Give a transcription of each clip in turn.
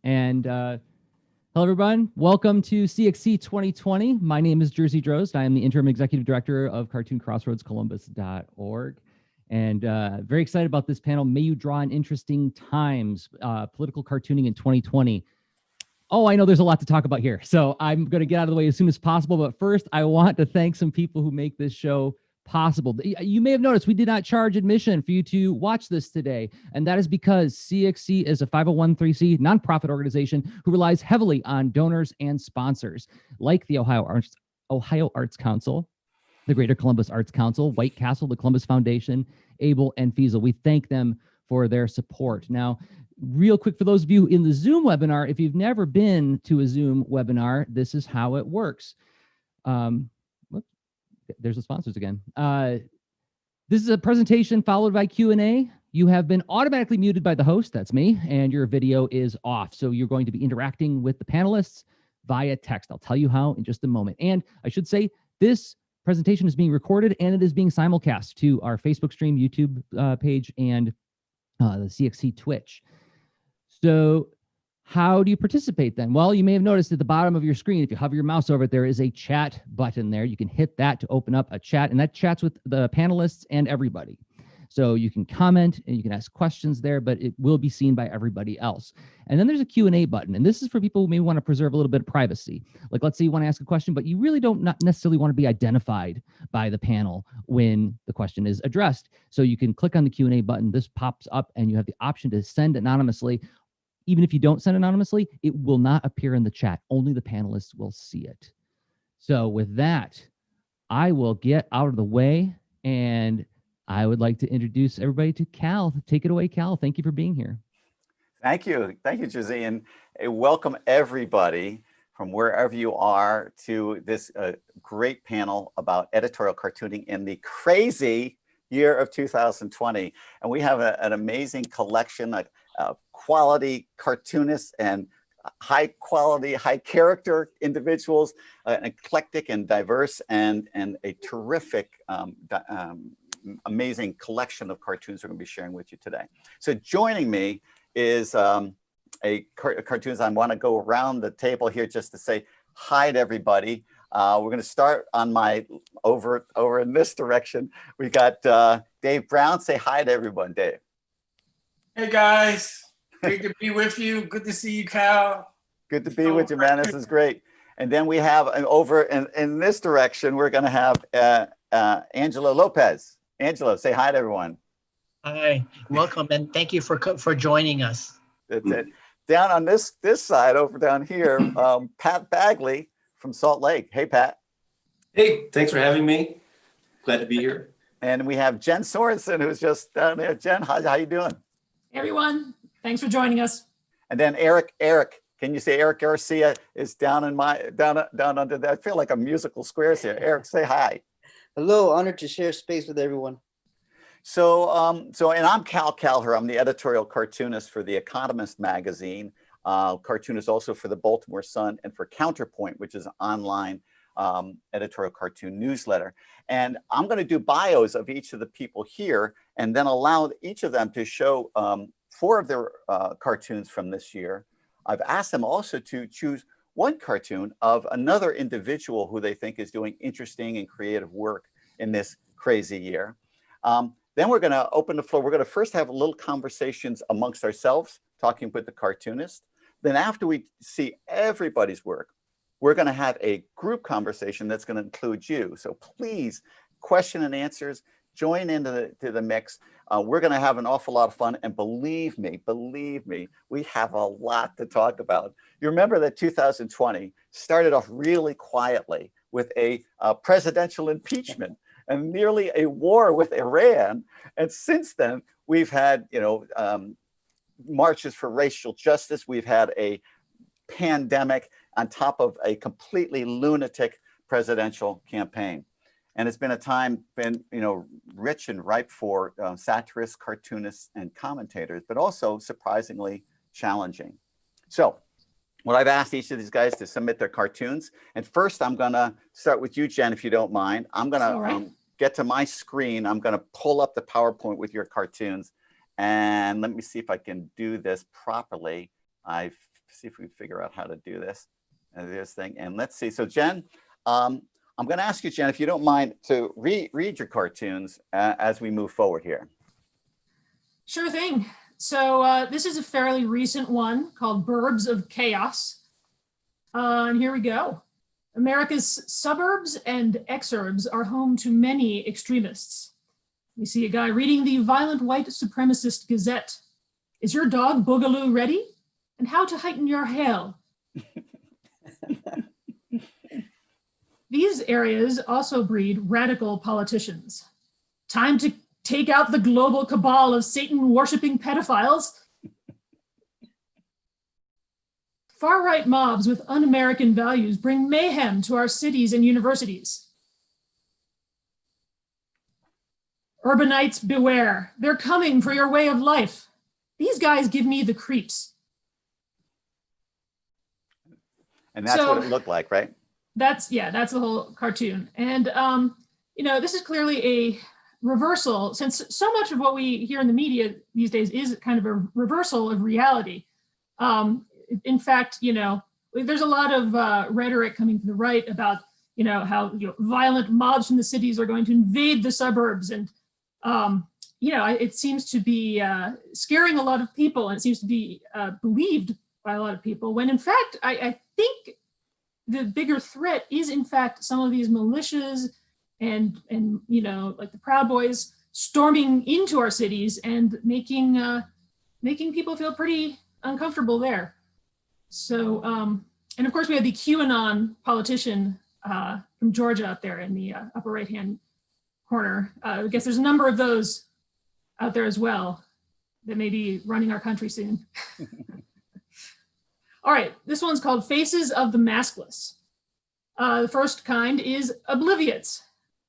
And hello, everyone. Welcome to CXC 2020. My name is Jersey Drozd. I am the Interim Executive Director of CartoonCrossroadsColumbus.org. And very excited about this panel. May you draw in interesting times, political cartooning in 2020. Oh, I know there's a lot to talk about here, so I'm going to get out of the way as soon as possible. But first, I want to thank some people who make this show possible. You may have noticed we did not charge admission for you to watch this today, and that is because CXC is a 501(c) nonprofit organization who relies heavily on donors and sponsors, like the Ohio Arts Council, the Greater Columbus Arts Council, White Castle, the Columbus Foundation, Able, and Fiesel. We thank them for their support. Now, real quick, for those of you in the Zoom webinar, if you've never been to a Zoom webinar, this is how it works. There's the sponsors again. This is a presentation followed by Q&A. You have been automatically muted by the host, that's me, and your video is off. So you're going to be interacting with the panelists via text. I'll tell you how in just a moment. And I should say, this presentation is being recorded and it is being simulcast to our Facebook stream, YouTube page, and the CXC Twitch. So how do you participate then? Well, you may have noticed at the bottom of your screen, if you hover your mouse over it, there is a chat button there. You can hit that to open up a chat, and that chats with the panelists and everybody. So you can comment and you can ask questions there, but it will be seen by everybody else. And then there's a Q&A button, and this is for people who may want to preserve a little bit of privacy. Like, let's say you want to ask a question, but you really don't not necessarily want to be identified by the panel when the question is addressed. So you can click on the Q&A button. This pops up, and you have the option to send anonymously. Even if you don't send anonymously, it will not appear in the chat. Only the panelists will see it. So with that, I will get out of the way, and I would like to introduce everybody to Cal. Take it away, Cal. Thank you for being here. Thank you. Thank you, Jersey. And welcome everybody from wherever you are to this great panel about editorial cartooning in the crazy year of 2020. And we have an amazing collection of quality cartoonists and high quality, high character individuals, an eclectic and diverse and a terrific, amazing collection of cartoons we're going to be sharing with you today. So joining me is a cartoonist. I want to go around the table here just to say hi to everybody. We're going to start on my over in this direction. We got Dave Brown. Say hi to everyone, Dave. Hey guys, great to be with you. Good to see you, Cal. Good to be with you, man. This is great. And then we have over in this direction, we're going to have Angela Lopez. Angela, say hi to everyone. Hi, welcome, and thank you for joining us. That's it. Down on this side, over down here, Pat Bagley from Salt Lake. Hey, Pat. Hey, thanks for having me. Glad to be here. And we have Jen Sorensen, who's just down there. Jen, how you doing? Hey everyone, thanks for joining us. And then Eric, can you say Eric Garcia is down under that? I feel like a musical squares here. Eric, say hi. Hello, honored to share space with everyone. So, and I'm Cal Calher. I'm the editorial cartoonist for The Economist magazine, cartoonist also for the Baltimore Sun and for Counterpoint, which is an online editorial cartoon newsletter. And I'm going to do bios of each of the people here and then allow each of them to show 4 of their cartoons from this year. I've asked them also to choose one cartoon of another individual who they think is doing interesting and creative work in this crazy year. Then we're going to open the floor. We're going to first have little conversations amongst ourselves, talking with the cartoonist. Then after we see everybody's work, we're going to have a group conversation that's going to include you. So please, question and answers, join into the mix. We're going to have an awful lot of fun. And believe me, we have a lot to talk about. You remember that 2020 started off really quietly with a presidential impeachment and nearly a war with Iran. And since then, we've had, marches for racial justice. We've had a pandemic on top of a completely lunatic presidential campaign. And it's been a time, rich and ripe for satirists, cartoonists, and commentators, but also surprisingly challenging. So what I've asked each of these guys to submit their cartoons. And first, I'm going to start with you, Jen, if you don't mind. I'm going to get to my screen. I'm going to pull up the PowerPoint with your cartoons. And let me see if I can do this properly. I see if we can figure out how to do this. This thing. And let's see. So Jen, I'm going to ask you, Jen, if you don't mind, to read your cartoons as we move forward here. Sure thing. So this is a fairly recent one called Burbs of Chaos. And here we go. America's suburbs and exurbs are home to many extremists. We see a guy reading the violent white supremacist Gazette. Is your dog Boogaloo ready? And how to heighten your hail. These areas also breed radical politicians. Time to take out the global cabal of Satan-worshipping pedophiles. Far-right mobs with un-American values bring mayhem to our cities and universities. Urbanites beware, they're coming for your way of life. These guys give me the creeps. And that's what it looked like, right? That's the whole cartoon. And, this is clearly a reversal, since so much of what we hear in the media these days is kind of a reversal of reality. In fact, there's a lot of rhetoric coming from the right about, how violent mobs from the cities are going to invade the suburbs. And, it seems to be scaring a lot of people, and it seems to be believed by a lot of people, when in fact, I think the bigger threat is in fact some of these militias and like the Proud Boys storming into our cities and making people feel pretty uncomfortable there. So, and of course we have the QAnon politician from Georgia up there in the upper right-hand corner. I guess there's a number of those out there as well that may be running our country soon. All right, this one's called Faces of the Maskless. The first kind is obliviates,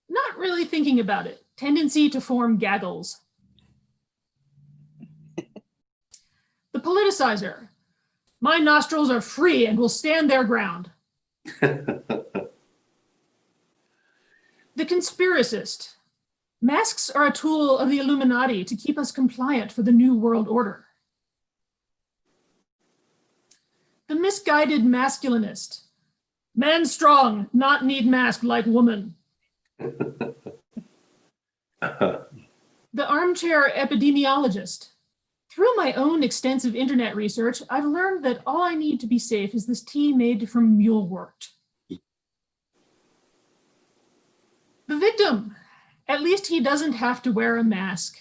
not really thinking about it, tendency to form gaggles. The politicizer, my nostrils are free and will stand their ground. The conspiracist, masks are a tool of the Illuminati to keep us compliant for the New World Order. The misguided masculinist, man strong, not need mask like woman. The armchair epidemiologist, through my own extensive internet research, I've learned that all I need to be safe is this tea made from mulewort. The victim, at least he doesn't have to wear a mask.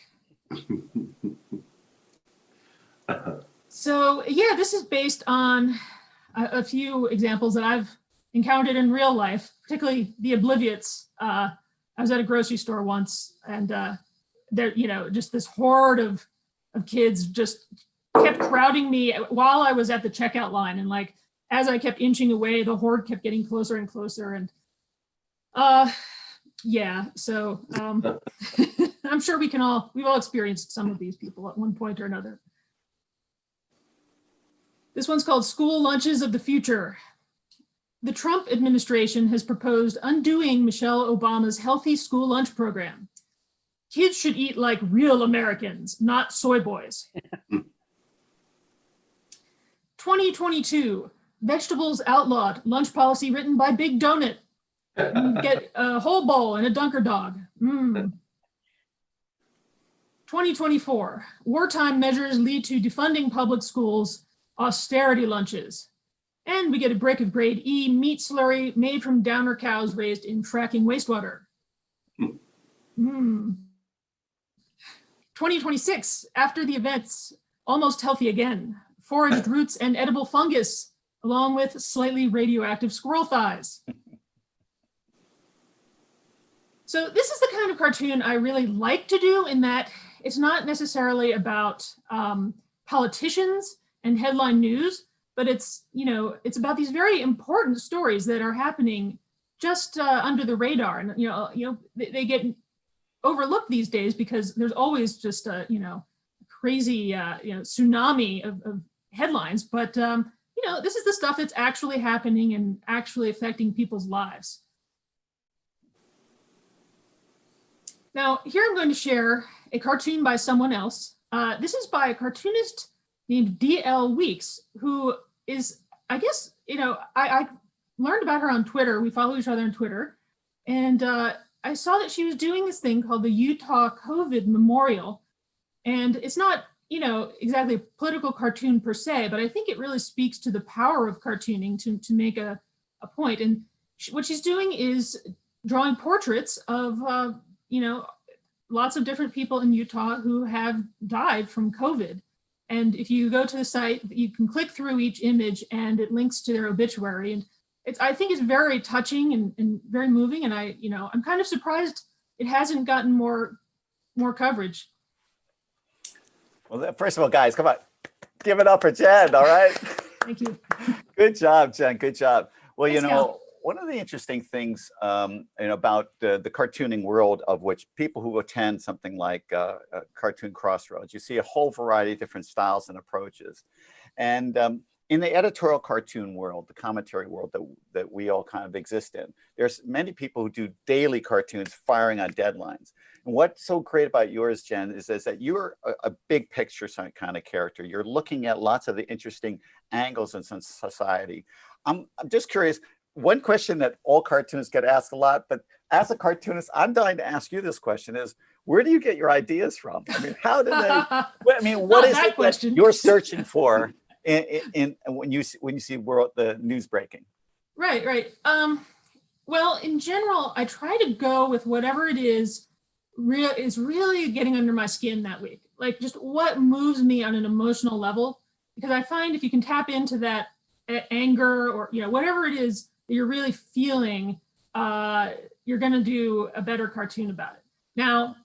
So yeah, this is based on a few examples that I've encountered in real life, particularly the obliviates. I was at a grocery store once, and there, just this horde of kids just kept crowding me while I was at the checkout line, and like as I kept inching away, the horde kept getting closer and closer, and yeah. So I'm sure we've all experienced some of these people at one point or another. This one's called School Lunches of the Future. The Trump administration has proposed undoing Michelle Obama's healthy school lunch program. Kids should eat like real Americans, not soy boys. 2022, vegetables outlawed, lunch policy written by Big Donut. You get a whole bowl and a Dunker Dog. 2024, wartime measures lead to defunding public schools, austerity lunches. And we get a brick of grade E meat slurry made from downer cows raised in fracking wastewater. 2026, after the events, almost healthy again. Foraged roots and edible fungus, along with slightly radioactive squirrel thighs. So this is the kind of cartoon I really like to do, in that it's not necessarily about politicians and headline news, but it's about these very important stories that are happening just under the radar, and they get overlooked these days because there's always just a crazy tsunami of headlines. But this is the stuff that's actually happening and actually affecting people's lives. Now, here I'm going to share a cartoon by someone else. This is by a cartoonist named D.L. Weeks, who is, I guess, I learned about her on Twitter. We follow each other on Twitter. And I saw that she was doing this thing called the Utah COVID Memorial. And it's not, exactly a political cartoon per se, but I think it really speaks to the power of cartooning to make a point. And what she's doing is drawing portraits of, lots of different people in Utah who have died from COVID. And if you go to the site, you can click through each image and it links to their obituary. And I think it's very touching and very moving. And I'm kind of surprised it hasn't gotten more coverage. Well, first of all, guys, come on, give it up for Jen, all right? Thank you. Good job, Jen, good job. Well, Thanks, Cal. one of the interesting things about the cartooning world, of which people who attend something like Cartoon Crossroads, you see a whole variety of different styles and approaches. And in the editorial cartoon world, the commentary world that we all kind of exist in, there's many people who do daily cartoons firing on deadlines. And what's so great about yours, Jen, is that you're a big picture kind of character. You're looking at lots of the interesting angles in society. I'm just curious, one question that all cartoonists get asked a lot, but as a cartoonist, I'm dying to ask you this question is, where do you get your ideas from? I mean, how do they, what is it that you're searching for in when you see the news breaking? Right. Well, in general, I try to go with whatever it is really getting under my skin that week. Like just what moves me on an emotional level, because I find if you can tap into that anger or whatever it is that you're really feeling, you're going to do a better cartoon about it. Now,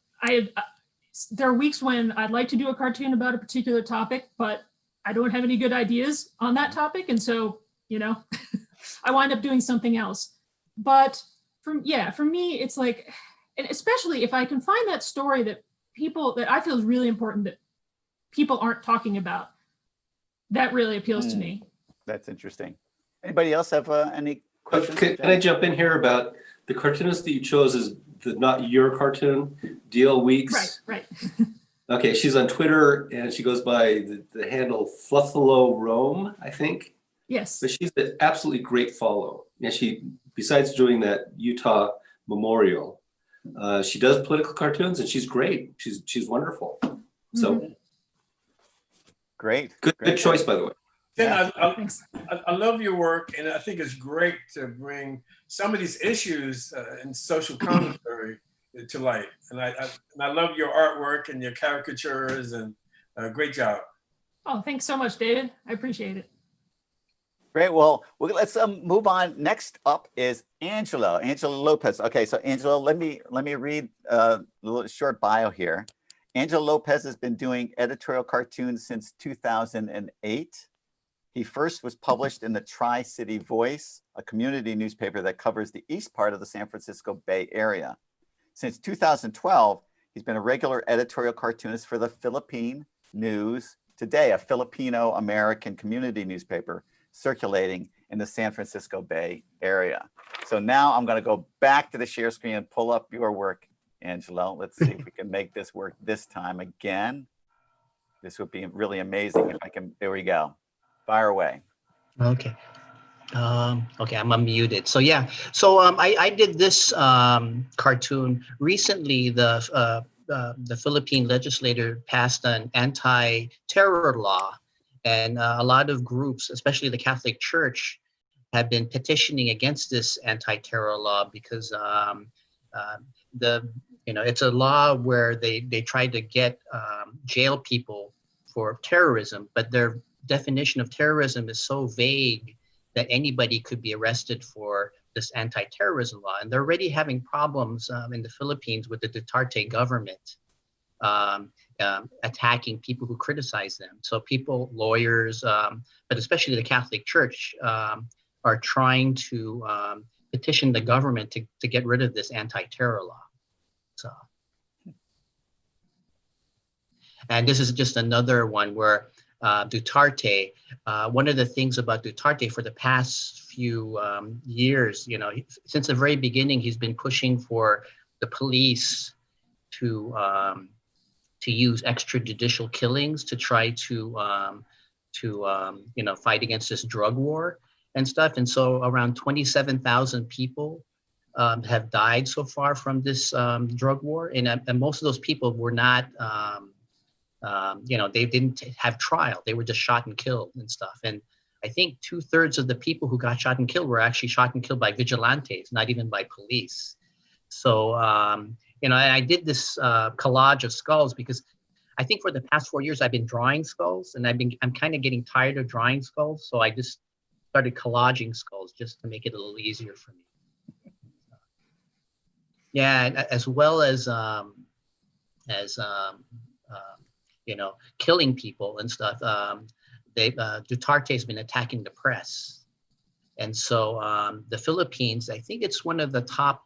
there are weeks when I'd like to do a cartoon about a particular topic, but I don't have any good ideas on that topic. And so, I wind up doing something else. But for me, it's like, and especially if I can find that story that I feel is really important that people aren't talking about, that really appeals to me. That's interesting. Anybody else have any questions? Can I jump in here about the cartoonist that you chose is not your cartoon, DL Weeks? Right. Okay, she's on Twitter and she goes by the handle Fluffalo Rome, I think. Yes. But she's an absolutely great follow. And she, besides doing that Utah memorial, she does political cartoons and she's great. She's wonderful. So great. Good choice, by the way. Jen, I love your work, and I think it's great to bring some of these issues in social commentary to light. And I love your artwork and your caricatures, and great job. Oh, thanks so much, David. I appreciate it. Great. Well, let's move on. Next up is Angela Lopez. Okay, so Angela, let me read a little short bio here. Angela Lopez has been doing editorial cartoons since 2008. He first was published in the Tri-City Voice, a community newspaper that covers the east part of the San Francisco Bay Area. Since 2012, he's been a regular editorial cartoonist for the Philippine News Today, a Filipino-American community newspaper circulating in the San Francisco Bay Area. So now I'm going to go back to the share screen and pull up your work, Angela. Let's see if we can make this work this time again. This would be really amazing if I can. There we go. Fire away. Okay. Okay, I'm unmuted. So yeah, I did this cartoon recently. The Philippine legislator passed an anti-terror law, and a lot of groups, especially the Catholic Church, have been petitioning against this anti-terror law because it's a law where they try to get jail people for terrorism, but their definition of terrorism is so vague that anybody could be arrested for this anti-terrorism law. And they're already having problems in the Philippines with the Duterte government attacking people who criticize them. So people, lawyers, but especially the Catholic Church are trying to petition the government to get rid of this anti-terror law. So, and this is just another one where Duterte, one of the things about Duterte for the past few years, since the very beginning, he's been pushing for the police to use extrajudicial killings to try to fight against this drug war and stuff. And so around 27,000 people have died so far from this drug war, and most of those people were not, they didn't have trial. They were just shot and killed and stuff. And I think 2/3 of the people who got shot and killed were actually shot and killed by vigilantes, not even by police. So, and I did this collage of skulls because I think for the past 4 years I've been drawing skulls, and I'm kind of getting tired of drawing skulls. So I just started collaging skulls just to make it a little easier for me. Yeah, and as well as killing people and stuff. Duterte has been attacking the press, and so the Philippines, I think it's one of the top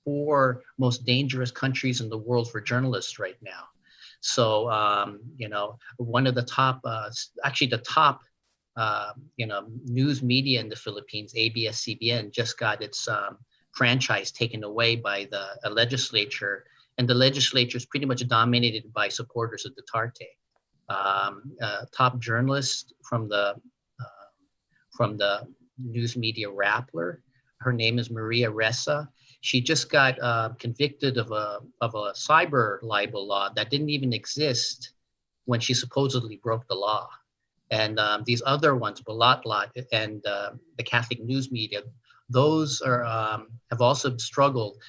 4 most dangerous countries in the world for journalists right now. So one of the top, actually the top, news media in the Philippines, ABS-CBN, just got its franchise taken away by the legislature, and the legislature is pretty much dominated by supporters of Duterte. Top journalist from the news media Rappler, her name is Maria Ressa. She just got convicted of a cyber libel law that didn't even exist when she supposedly broke the law. And these other ones, Balatlat and the Catholic news media, those are have also struggled,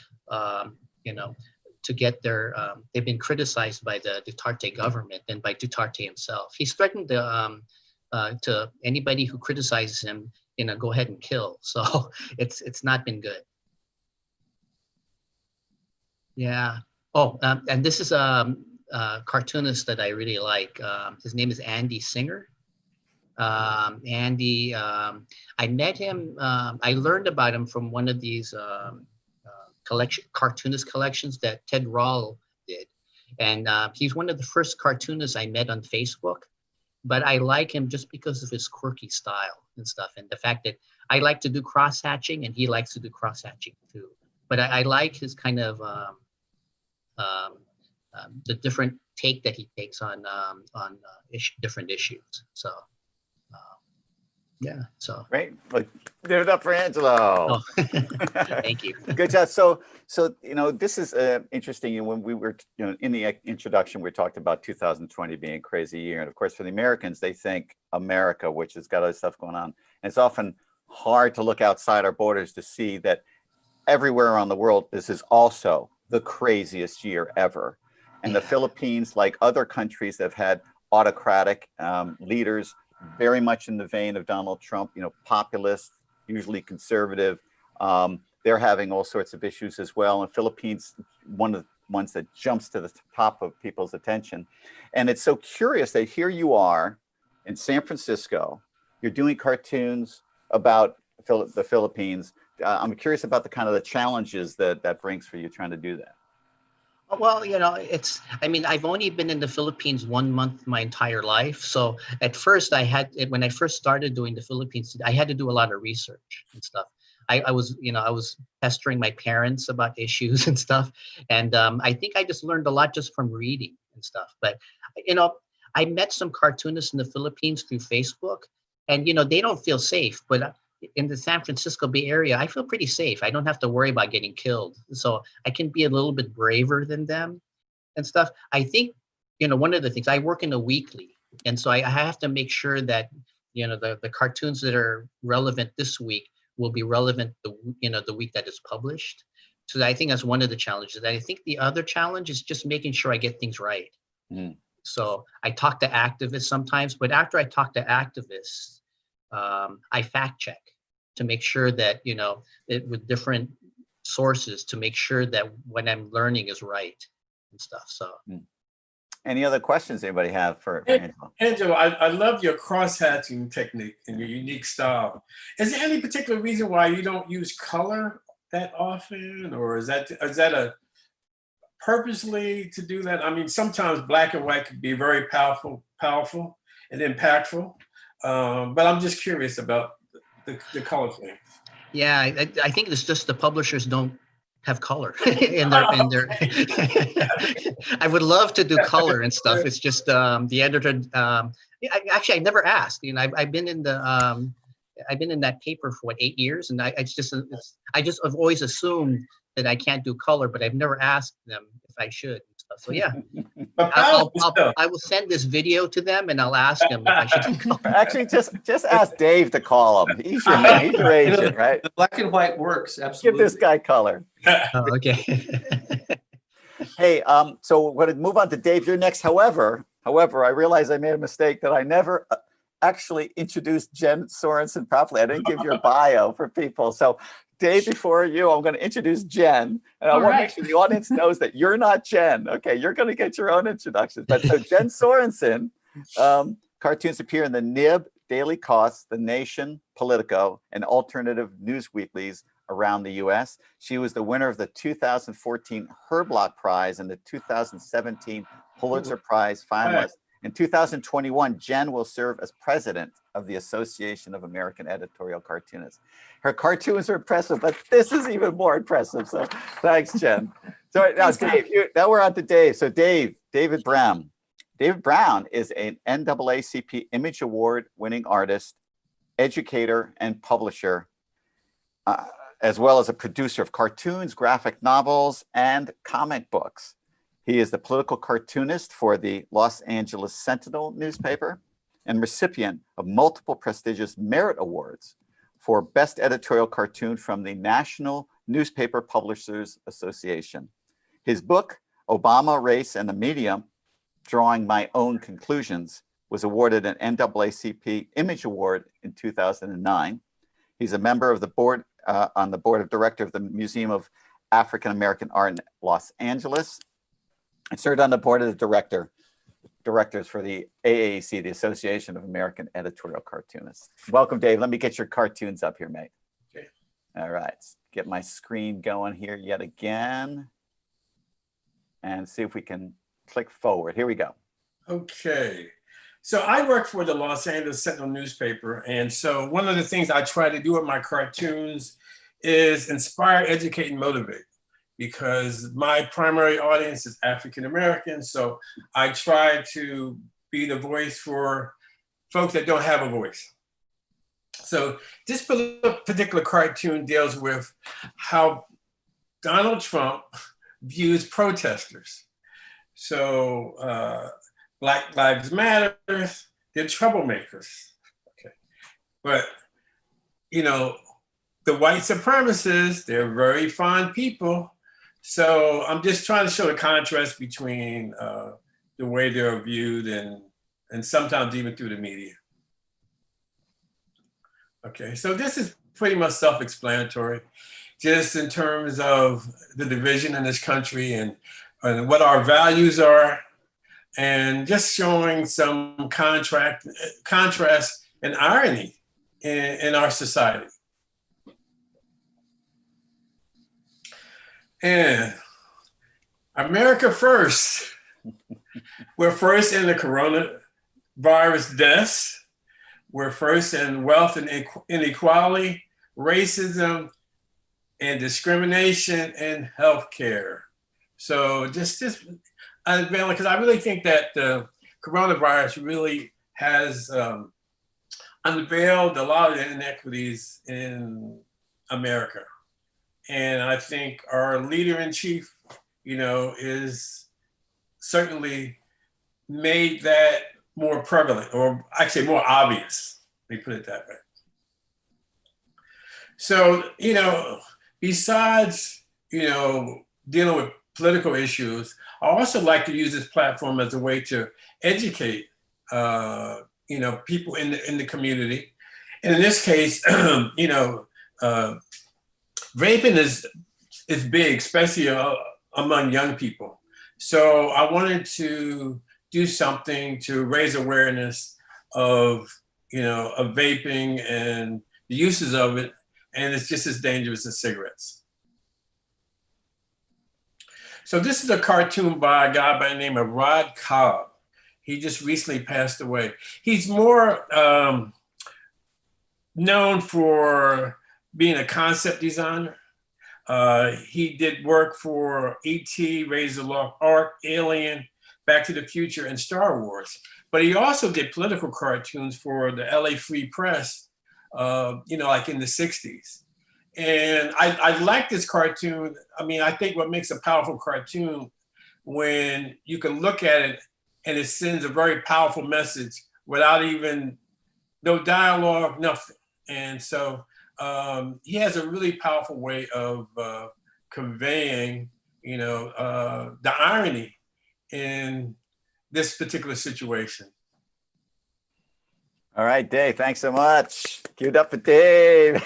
to get their. They've been criticized by the Duterte government and by Duterte himself. He's threatened to anybody who criticizes him, go ahead and kill. So it's not been good. Yeah. Oh, and this is a cartoonist that I really like. His name is Andy Singer. Andy, I met him, I learned about him from one of these cartoonist collections that Ted Rall did. And he's one of the first cartoonists I met on Facebook, but I like him just because of his quirky style and stuff. And the fact that I like to do cross-hatching and he likes to do cross-hatching too. But I like his kind of, the different take that he takes on different issues. So. Yeah, so Great. Well, give it up for Angelo. Oh. Thank you. Good job. So this is interesting. When we were in the introduction, we talked about 2020 being a crazy year, and of course for the Americans, they think America, which has got other stuff going on, and it's often hard to look outside our borders to see that everywhere around the world this is also the craziest year ever. And the Philippines, like other countries that have had autocratic leaders, very much in the vein of Donald Trump, populist, usually conservative. They're having all sorts of issues as well. And Philippines, one of the ones that jumps to the top of people's attention. And it's so curious that here you are in San Francisco, you're doing cartoons about the Philippines. I'm curious about the challenges that brings for you trying to do that. Well, I've only been in the Philippines 1 month my entire life. So at first when I first started doing the Philippines, I had to do a lot of research and stuff. I was pestering my parents about issues and stuff. And I think I just learned a lot just from reading and stuff. But, I met some cartoonists in the Philippines through Facebook, and, they don't feel safe, but in the San Francisco Bay Area, I feel pretty safe. I don't have to worry about getting killed. So I can be a little bit braver than them and stuff. I think, one of the things, I work in a weekly. And so I have to make sure that, the cartoons that are relevant this week will be relevant, the week that it's published. So I think that's one of the challenges. I think the other challenge is just making sure I get things right. Mm. So I talk to activists sometimes, but after I talk to activists, I fact check to make sure that, with different sources to make sure that what I'm learning is right and stuff. So. Any other questions anybody have for Angelo? Angelo, I love your cross-hatching technique and your unique style. Is there any particular reason why you don't use color that often? Or is that a purposely to do that? I mean, sometimes black and white could be very powerful and impactful. But I'm just curious about the color thing. Yeah, I think it's just the publishers don't have color in their I would love to do color and stuff. It's just the editor actually I never asked. I've been in that paper for 8 years, and I just have always assumed that I can't do color, but I've never asked them if I should and stuff. So yeah, I will send this video to them, and I'll ask them if I should do color. Actually, just ask Dave to call him. He's your man. He's your agent, right? The black and white works, absolutely. Give this guy color. Oh, okay. Hey, so we're going to move on to Dave. You're next. However, I realized I made a mistake that I never actually introduced Jen Sorensen properly. I didn't give your bio for people. So Dave, before you, I'm going to introduce Jen. And I want to make sure the audience knows that you're not Jen. Okay, you're going to get your own introduction. But so Jen Sorensen, cartoons appear in the Nib, Daily Kos, The Nation, Politico, and alternative news weeklies around the U.S. She was the winner of the 2014 Herblock Prize and the 2017 Pulitzer Prize finalist. In 2021, Jen will serve as president of the Association of American Editorial Cartoonists. Her cartoons are impressive, but this is even more impressive. So thanks, Jen. So now, Dave, now we're on to Dave. So David Brown. David Brown is an NAACP Image Award winning artist, educator, and publisher, as well as a producer of cartoons, graphic novels, and comic books. He is the political cartoonist for the Los Angeles Sentinel newspaper and recipient of multiple prestigious merit awards for Best Editorial Cartoon from the National Newspaper Publishers Association. His book, Obama, Race, and the Media, Drawing My Own Conclusions, was awarded an NAACP Image Award in 2009. He's a member of the board on the board of director of the Museum of African American Art in Los Angeles, and served on the board of the directors for the AAC, the Association of American Editorial Cartoonists. Welcome, Dave. Let me get your cartoons up here, mate. Okay. All right. Let's get my screen going here yet again, and see if we can click forward. Here we go. Okay. So I work for the Los Angeles Sentinel newspaper. And so one of the things I try to do with my cartoons is inspire, educate, and motivate, because my primary audience is African American. So I try to be the voice for folks that don't have a voice. So this particular cartoon deals with how Donald Trump views protesters. So Black Lives Matter, they're troublemakers. Okay. But, you know, the white supremacists, they're very fine people. So I'm just trying to show the contrast between the way they're viewed and sometimes even through the media. Okay, so this is pretty much self-explanatory, just in terms of the division in this country and what our values are, and just showing some contrast and irony in our society. And America first. We're first in the coronavirus deaths. We're first in wealth and inequality, racism, and discrimination in healthcare. So just because I really think that the coronavirus really has unveiled a lot of the inequities in America. And I think our leader-in-chief, you know, is certainly made that more prevalent, or actually more obvious, let me put it that way. So, you know, besides, you know, dealing with political issues, I also like to use this platform as a way to educate, you know, people in the community. And in this case, you know, vaping is big, especially among young people. So I wanted to do something to raise awareness of, you know, of vaping and the uses of it. And it's just as dangerous as cigarettes. So this is a cartoon by a guy by the name of Rod Cobb. He just recently passed away. He's more known for being a concept designer. He did work for E.T., Raiders of the Lost Ark, Alien, Back to the Future, and Star Wars. But he also did political cartoons for the LA Free Press, like in the 60s. And I like this cartoon. I mean, I think what makes a powerful cartoon when you can look at it and it sends a very powerful message without even no dialogue, nothing. And so he has a really powerful way of conveying, the irony in this particular situation. All right, Dave, thanks so much. Give it up for Dave.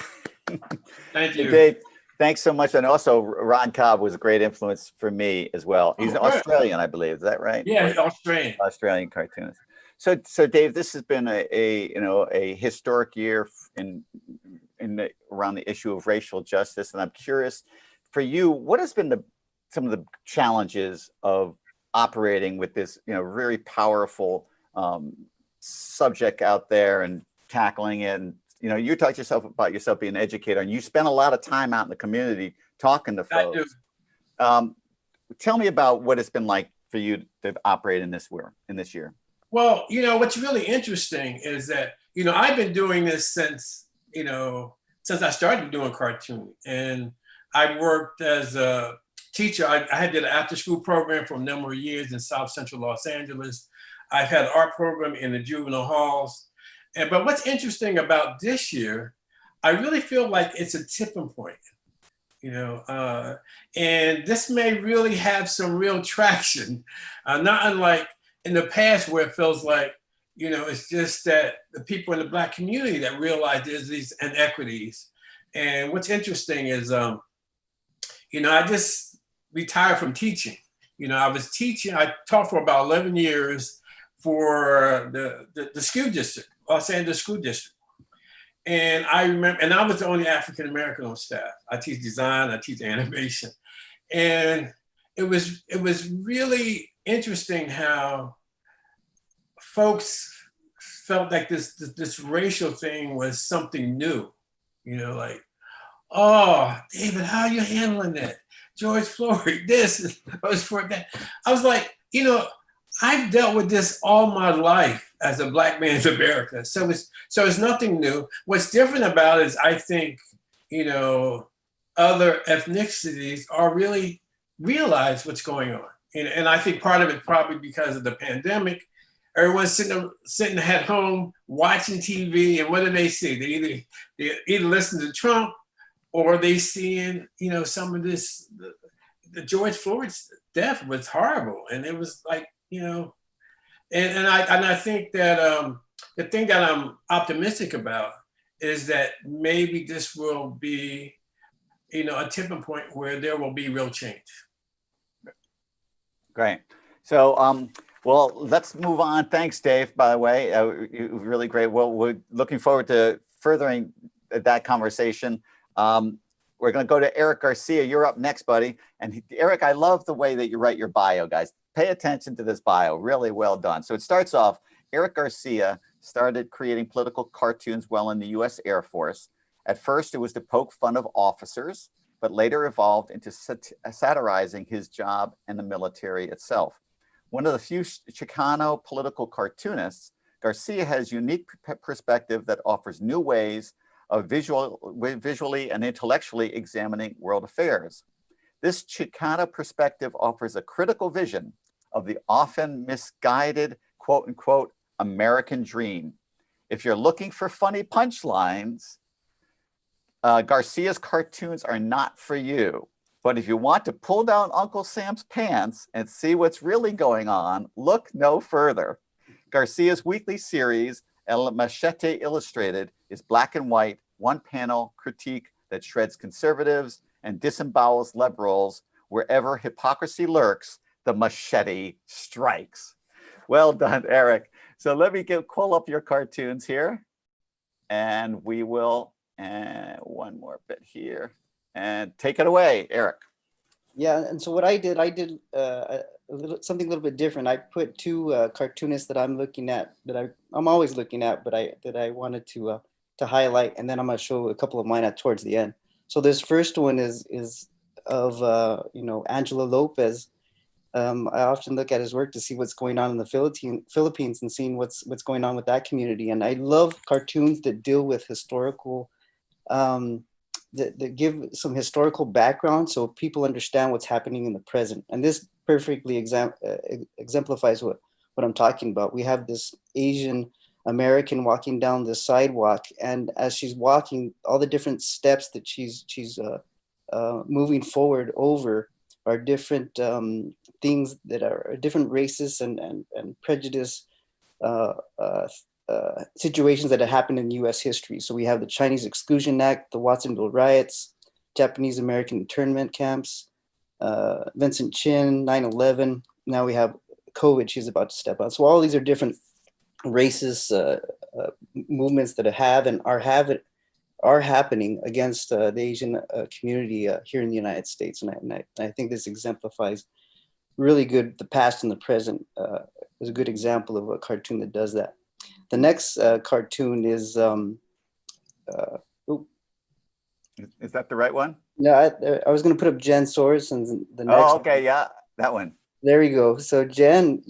Thank you. Dave, thanks so much. And also, Ron Cobb was a great influence for me as well. He's Australian, I believe. Is that right? Yeah, he's Australian. Australian cartoonist. So Dave, this has been a historic year around the issue of racial justice, and I'm curious for you, what has been some of the challenges of operating with this very powerful subject out there and tackling it? And you talked about yourself being an educator, and you spend a lot of time out in the community talking to folks. I do. Tell me about what it's been like for you to operate in this year. Well, what's really interesting is that I've been doing this since I started doing cartooning, and I worked as a teacher. I had did an after-school program for a number of years in South Central Los Angeles. I've had an art program in the juvenile halls. But what's interesting about this year, I really feel like it's a tipping point, and this may really have some real traction, not unlike in the past where it feels like, it's just that the people in the Black community that realize there's these inequities. And what's interesting is, I just retired from teaching. I was teaching, I taught for about 11 years for the school district, Los Angeles School District. And I remember, and I was the only African-American on staff. I teach design, I teach animation. And it was really interesting how folks felt like this racial thing was something new, like, oh, David, how are you handling that? George Floyd, this, was for that. I was like, I've dealt with this all my life as a Black man in America. So it's nothing new. What's different about it is I think, other ethnicities are really realize what's going on. And I think part of it probably because of the pandemic. Everyone's sitting at home watching TV, and what do they see? They either listen to Trump or they seeing, some of this. The George Floyd's death was horrible, and it was like, and I think that the thing that I'm optimistic about is that maybe this will be, a tipping point where there will be real change. Great. So, well, let's move on. Thanks, Dave, by the way. Really great. Well, we're looking forward to furthering that conversation. We're going to go to Eric Garcia. You're up next, buddy. And Eric, I love the way that you write your bio, guys. Pay attention to this bio. Really well done. So it starts off, Eric Garcia started creating political cartoons while in the U.S. Air Force. At first, it was to poke fun of officers, but later evolved into satirizing his job and the military itself. One of the few Chicano political cartoonists, Garcia has unique perspective that offers new ways of visually and intellectually examining world affairs. This Chicano perspective offers a critical vision of the often misguided, quote unquote, American dream. If you're looking for funny punchlines, Garcia's cartoons are not for you. But if you want to pull down Uncle Sam's pants and see what's really going on, look no further. Garcia's weekly series, El Machete Illustrated, is black and white, one-panel critique that shreds conservatives and disembowels liberals. Wherever hypocrisy lurks, the machete strikes. Well done, Eric. So let me call up your cartoons here, and we will, one more bit here. And take it away, Eric. Yeah, and so what I did something a little bit different. I put two cartoonists that I'm looking at, that I'm always looking at, but that I wanted to highlight, and then I'm gonna show a couple of mine towards the end. So this first one is of Angela Lopez. I often look at his work to see what's going on in the Philippines and seeing what's going on with that community. And I love cartoons that deal with historical, that give some historical background so people understand what's happening in the present. And this perfectly exemplifies what I'm talking about. We have this Asian American walking down the sidewalk, and as she's walking, all the different steps that she's moving forward over are different things that are different races and prejudice situations that have happened in U.S. history. So we have the Chinese Exclusion Act, the Watsonville riots, Japanese American internment camps, Vincent Chin, 9/11. Now we have COVID. She's about to step out. So all these are different racist movements that have and are happening against the Asian community here in the United States. And I think this exemplifies really good the past and the present is a good example of a cartoon that does that. The next cartoon is Is that the right one? no, I was going to put up Jen Sorenson's the next. Oh, okay, yeah, that one. There you go. So Jen,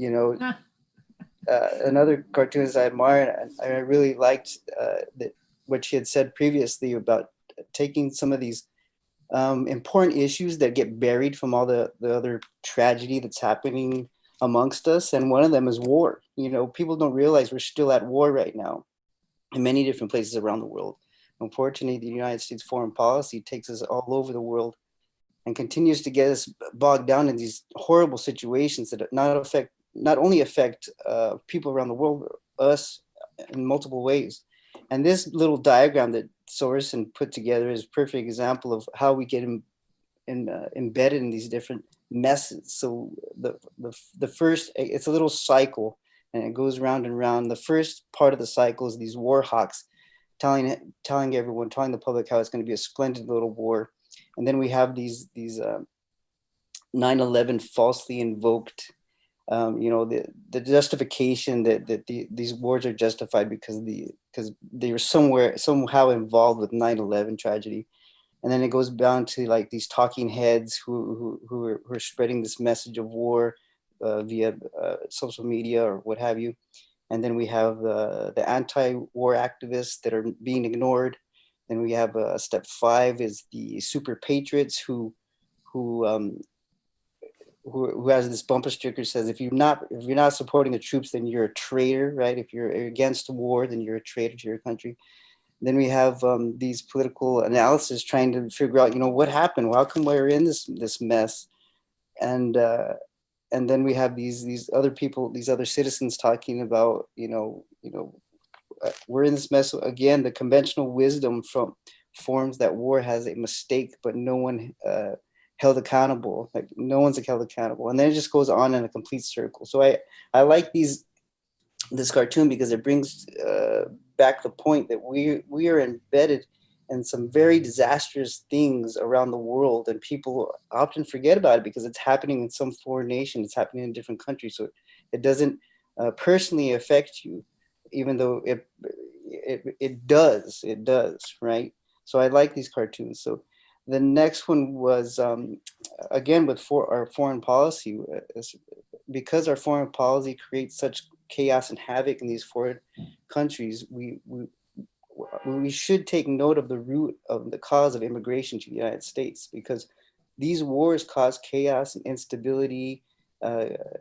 another cartoonist I admire, and I really liked what she had said previously about taking some of these important issues that get buried from all the other tragedy that's happening amongst us. And one of them is war. People don't realize we're still at war right now in many different places around the world. Unfortunately, the United States foreign policy takes us all over the world and continues to get us bogged down in these horrible situations that not only affect people around the world, us in multiple ways. And this little diagram that Sorensen put together is a perfect example of how we get embedded in these different messes. So the first, it's a little cycle, and it goes round and round. The first part of the cycle is these war hawks telling the public how it's going to be a splendid little war. And then we have these 9/11 falsely invoked, the justification that these wars are justified because they were somehow involved with 9/11 tragedy. And then it goes down to like these talking heads who are spreading this message of war via social media or what have you. And then we have the anti-war activists that are being ignored. Then we have step 5 is the super patriots who has this bumper sticker says if you're not supporting the troops, then you're a traitor, right? If you're against the war, then you're a traitor to your country. Then we have these political analysis trying to figure out, what happened? How come we're in this mess? And then we have these other people, these other citizens talking about, we're in this mess again. The conventional wisdom forms that war has a mistake, but no one held accountable. Like no one's held accountable, and then it just goes on in a complete circle. So I like this cartoon because it brings back the point that we are embedded in some very disastrous things around the world, and people often forget about it because it's happening in some foreign nation. It's happening in a different country, so it doesn't personally affect you, even though it does, right? So I like these cartoons. So the next one was again with our foreign policy, because our foreign policy creates such chaos and havoc in these foreign countries. We should take note of the root of the cause of immigration to the United States, because these wars cause chaos and instability,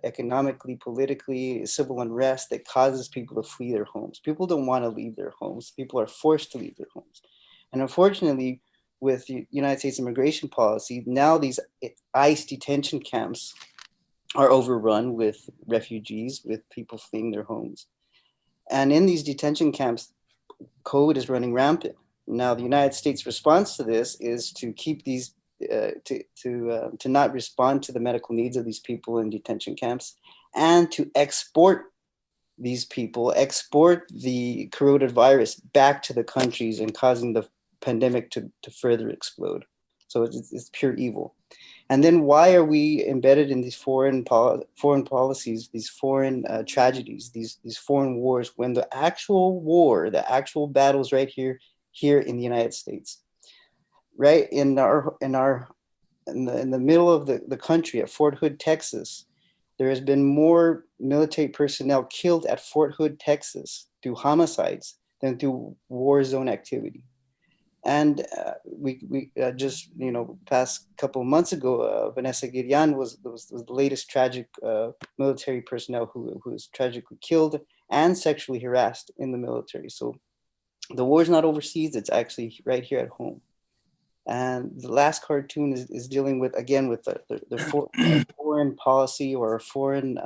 economically, politically, civil unrest that causes people to flee their homes. People don't want to leave their homes. People are forced to leave their homes. And unfortunately, with the United States immigration policy, now these ICE detention camps are overrun with refugees, with people fleeing their homes. And in these detention camps, COVID is running rampant. Now, the United States response to this is to keep these, to not respond to the medical needs of these people in detention camps, and to export these people, export the coronavirus back to the countries and causing the pandemic to further explode. So it's pure evil. And then why are we embedded in these foreign policies, these foreign tragedies, these foreign wars, when the actual war, the actual battles right here in the United States, right? In our in the middle of the country at Fort Hood, Texas, there has been more military personnel killed at Fort Hood, Texas through homicides than through war zone activity. And we just, past couple of months ago, Vanessa Guillen was the latest tragic military personnel who was tragically killed and sexually harassed in the military. So the war's not overseas, it's actually right here at home. And the last cartoon is dealing with, again, with the foreign policy or foreign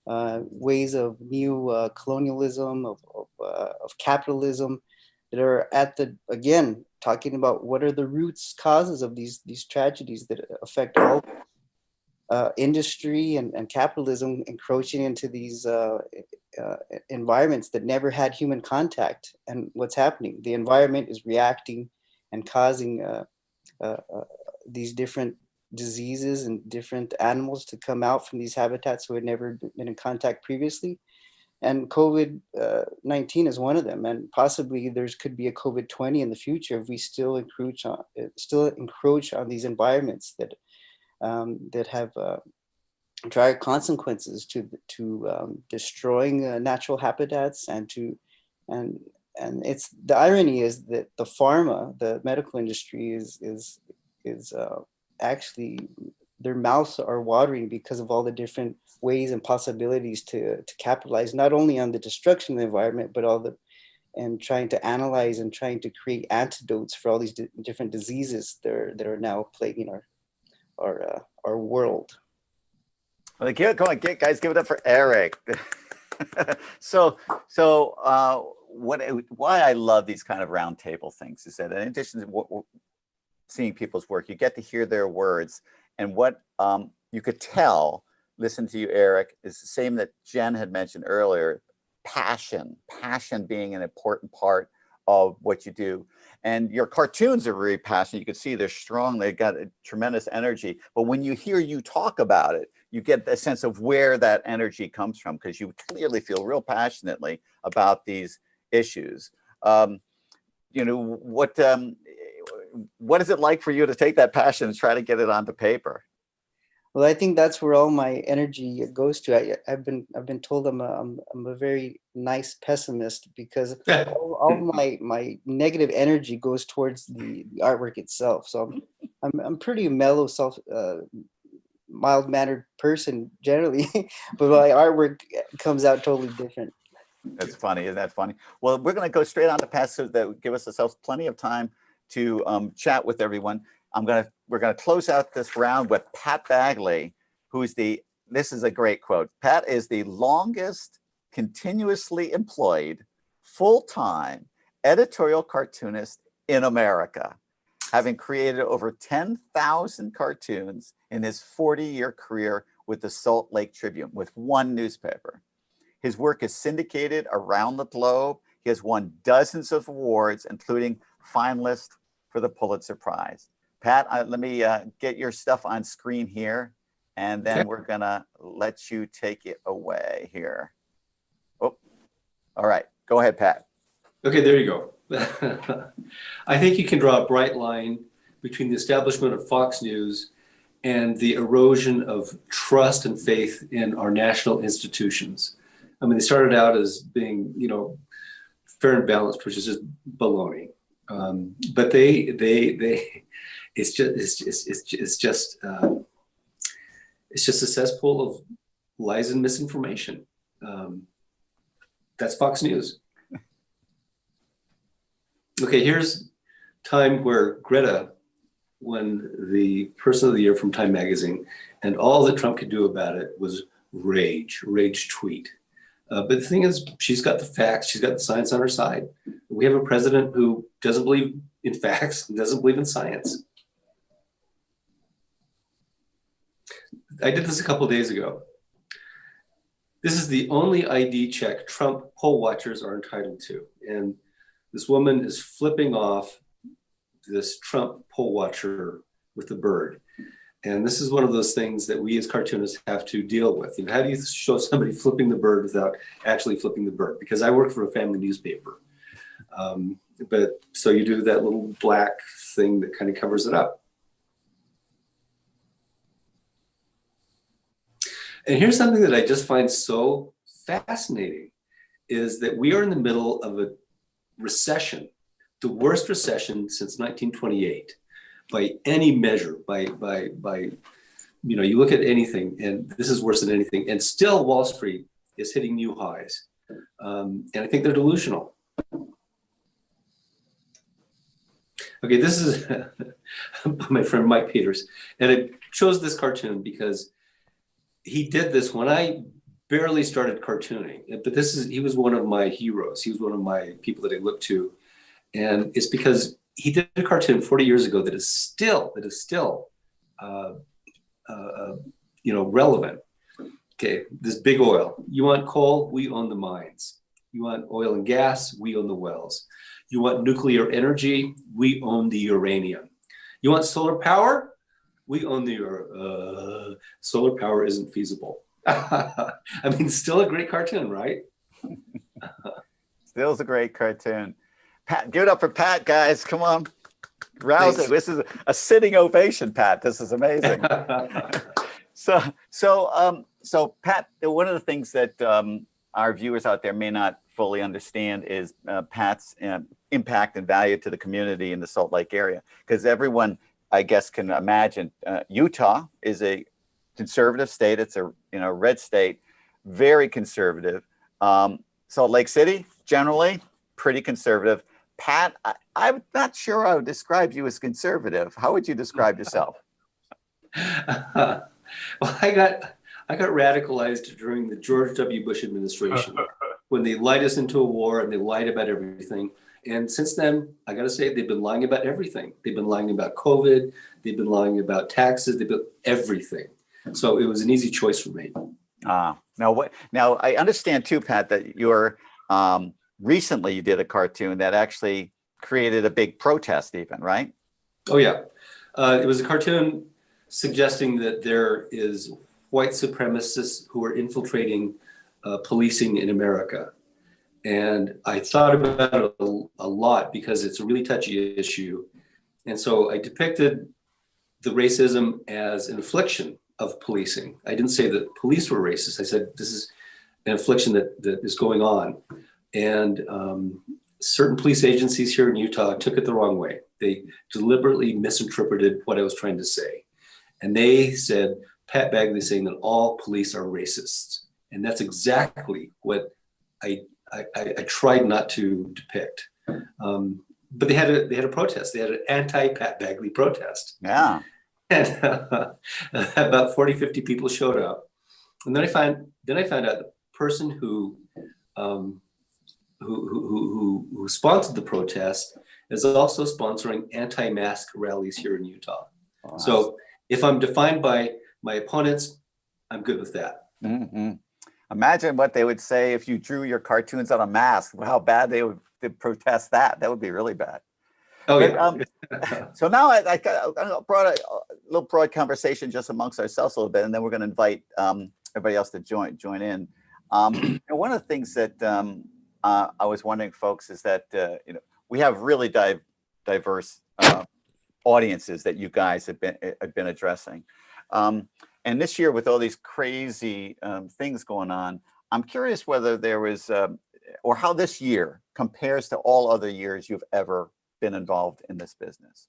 ways of new colonialism, of capitalism, that are again, talking about what are the roots causes of these tragedies that affect all industry and capitalism encroaching into these environments that never had human contact. And what's happening? The environment is reacting and causing these different diseases and different animals to come out from these habitats who had never been in contact previously. And COVID-19 is one of them. And possibly could be a COVID-20 in the future if we still encroach on these environments that have dire consequences to destroying natural habitats and it's the irony is that the medical industry is actually, their mouths are watering because of all the different ways and possibilities to capitalize not only on the destruction of the environment, but and trying to analyze and trying to create antidotes for all these different diseases that are now plaguing our world. Well, go on, guys, give it up for Eric. Why I love these kind of roundtable things is that in addition to seeing people's work, you get to hear their words, and what you could tell, listen to you, Eric, is the same that Jen had mentioned earlier, passion being an important part of what you do. And your cartoons are very passionate. You can see they're strong. They've got a tremendous energy. But when you hear you talk about it, you get a sense of where that energy comes from, because you clearly feel real passionately about these issues. What is it like for you to take that passion and try to get it onto paper? Well, I think that's where all my energy goes to. I've been told I'm a very nice pessimist because all my negative energy goes towards the artwork itself. So I'm pretty mellow, mild-mannered person generally, but my artwork comes out totally different. That's funny. Isn't that funny? Well, we're going to go straight on to pass so that give us ourselves plenty of time to chat with everyone. We're going to close out this round with Pat Bagley, this is a great quote. Pat is the longest continuously employed full-time editorial cartoonist in America, having created over 10,000 cartoons in his 40-year career with the Salt Lake Tribune, with one newspaper. His work is syndicated around the globe. He has won dozens of awards, including finalist for the Pulitzer Prize. Pat, let me get your stuff on screen here, and then we're gonna let you take it away here. Oh, all right, go ahead, Pat. Okay, there you go. I think you can draw a bright line between the establishment of Fox News and the erosion of trust and faith in our national institutions. I mean, they started out as being, fair and balanced, which is just baloney. But it's just a cesspool of lies and misinformation. That's Fox News. Okay, here's time where Greta won the Person of the Year from Time Magazine, and all that Trump could do about it was rage tweet. But the thing is, she's got the facts, she's got the science on her side. We have a president who doesn't believe in facts and doesn't believe in science. I did this a couple of days ago. This is the only ID check Trump poll watchers are entitled to. And this woman is flipping off this Trump poll watcher with the bird. And this is one of those things that we as cartoonists have to deal with. How do you show somebody flipping the bird without actually flipping the bird? Because I work for a family newspaper. So you do that little black thing that kind of covers it up. And here's something that I just find so fascinating is that we are in the middle of a recession, the worst recession since 1928 by any measure, by you look at anything and this is worse than anything, and still Wall Street is hitting new highs. And I think they're delusional. Okay, this is my friend Mike Peters, and I chose this cartoon because he did this when I barely started cartooning. But he was one of my heroes. He was one of my people that I looked to, and it's because he did a cartoon 40 years ago that is still relevant. Okay, this big oil. You want coal? We own the mines. You want oil and gas? We own the wells. You want nuclear energy? We own the uranium. You want solar power? We own the solar power isn't feasible. I mean, still a great cartoon, right? Still a great cartoon. Pat, give it up for Pat, guys. Come on. Rousing. This is a sitting ovation, Pat. This is amazing. So Pat, one of the things that our viewers out there may not fully understand is Pat's impact and value to the community in the Salt Lake area. Because everyone, I guess, can imagine Utah is a conservative state. It's a red state, very conservative. Salt Lake City, generally, pretty conservative. Pat, I'm not sure I would describe you as conservative. How would you describe yourself? Well, I got radicalized during the George W. Bush administration when they lied us into a war and they lied about everything. And since then, I got to say, they've been lying about everything. They've been lying about COVID. They've been lying about taxes. They've been everything. So it was an easy choice for me. Now I understand too, Pat, that you're recently you did a cartoon that actually created a big protest even, right? Oh, yeah. It was a cartoon suggesting that there is white supremacists who are infiltrating policing in America. And I thought about it a lot because it's a really touchy issue. And so I depicted the racism as an affliction of policing. I didn't say that police were racist. I said this is an affliction that is going on. And certain police agencies here in Utah took it the wrong way. They deliberately misinterpreted what I was trying to say. And they said, Pat Bagley is saying that all police are racists. And that's exactly what I tried not to depict. But they had a protest. They had an anti-Pat Bagley protest. Yeah. And about 40, 50 people showed up. And then I found out the person who sponsored the protest is also sponsoring anti-mask rallies here in Utah. Wow. So if I'm defined by my opponents, I'm good with that. Mm-hmm. Imagine what they would say if you drew your cartoons on a mask. How bad they would protest that. That would be really bad. Oh, but, yeah. So now I brought a little broad conversation just amongst ourselves a little bit, and then we're going to invite everybody else to join in. One of the things that I was wondering, folks, is that we have really diverse audiences that you guys have been addressing. And this year, with all these crazy things going on, I'm curious whether there was, or how this year compares to all other years you've ever been involved in this business.